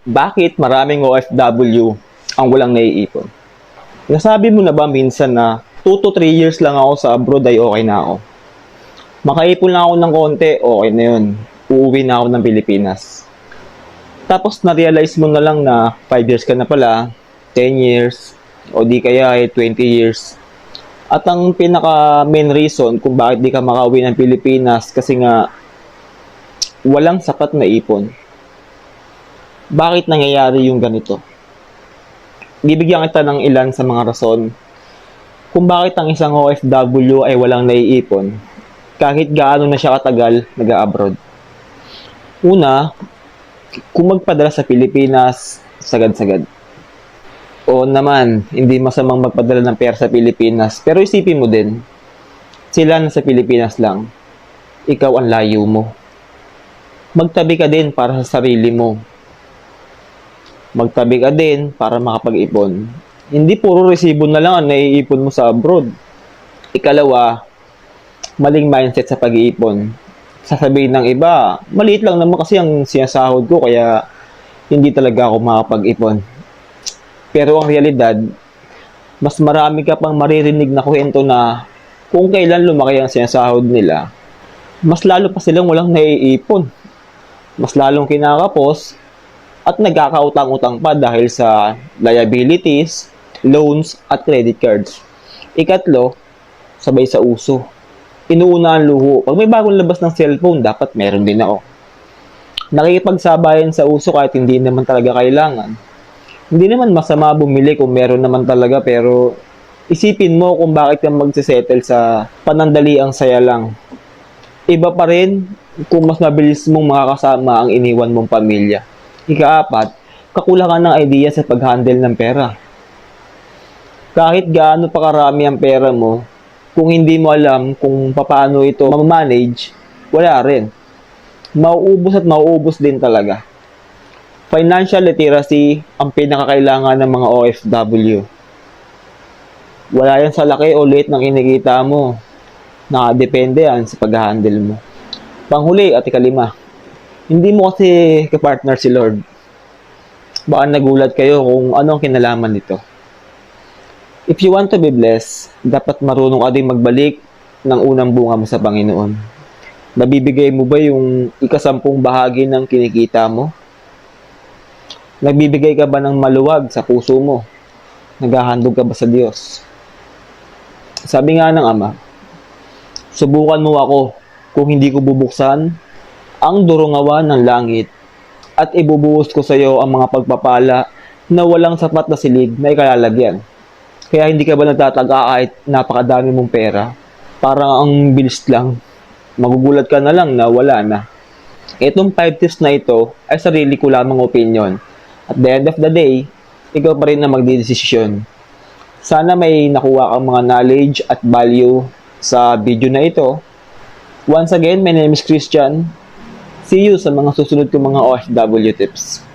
Bakit maraming OFW ang walang naiipon? Nasabi mo na ba minsan na 2 to 3 years lang ako sa abroad ay okay na ako? Makaipon lang ako ng konti, okay na yun. Uuwi na ako ng Pilipinas. Tapos na-realize mo na lang na 5 years ka na pala, 10 years, o di kaya ay 20 years. At ang pinaka main reason kung bakit di ka makauwi ng Pilipinas kasi nga walang sapat na ipon. Bakit nangyayari yung ganito? Bibigyan kita ng ilan sa mga rason kung bakit ang isang OFW ay walang naiipon kahit gaano na siya katagal nag-abroad. Una, kung magpadala sa Pilipinas, sagad-sagad. O naman, hindi masamang magpadala ng pera sa Pilipinas, pero isipin mo din, sila nasa Pilipinas lang, ikaw ang layo mo. Magtabi ka din para sa sarili mo. Magtabi ka din para makapag-ipon. Hindi puro resibo na lang ang naiipon mo sa abroad. Ikalawa, maling mindset sa pag-iipon. Sasabihin ng iba, maliit lang naman kasi ang sinasahod ko kaya hindi talaga ako makapag-ipon. Pero ang realidad, mas marami ka pang maririnig na kwento na kung kailan lumaki ang sinasahod nila, mas lalo pa silang walang naiipon. Mas lalong kinakapos at nagkakautang-utang pa dahil sa liabilities, loans, at credit cards. Ikatlo, sabay sa uso. Inuuna ang luho. Pag may bagong labas ng cellphone, dapat meron din ako. Nakikipagsabayan sa uso kahit hindi naman talaga kailangan. Hindi naman masama bumili kung meron naman talaga pero isipin mo kung bakit ka magsisettle sa panandaliang saya lang. Iba pa rin kung mas mabilis mong makakasama ang iniwan mong pamilya. Ikaapat, kakulangan ng idea sa pag-handle ng pera. Kahit gaano pa karami ang pera mo, kung hindi mo alam kung paano ito ma-manage, wala rin. Mauubos at mauubos din talaga. Financial literacy ang pinakakailangan ng mga OFW. Wala yan sa laki o liit ng kinikita mo. Nakadepende yan sa pag-handle mo. Panghuli at ikalima, hindi mo kasi kapartner si Lord. Baka nagulat kayo kung ano ang kinalaman nito. If you want to be blessed, dapat marunong ka din magbalik ng unang bunga mo sa Panginoon. Nabibigay mo ba yung ikasampung bahagi ng kinikita mo? Nagbibigay ka ba ng maluwag sa puso mo? Naghahandog ka ba sa Diyos? Sabi nga ng Ama, subukan mo ako kung hindi ko bubuksan ang durungawan ng langit at ibubuhos ko sa iyo ang mga pagpapala na walang sapat na silid na ikalalagyan. Kaya hindi ka ba nagtataga kahit napakadami mong pera? Parang ang bilis lang. Magugulat ka na lang na wala na. Itong 5 tips na ito ay sarili ko lamang opinion. At the end of the day, ikaw pa rin na magdidesisyon. Sana may nakuha kang mga knowledge at value sa video na ito. Once again, my name is Christian. See you sa mga susunod kong mga OFW tips.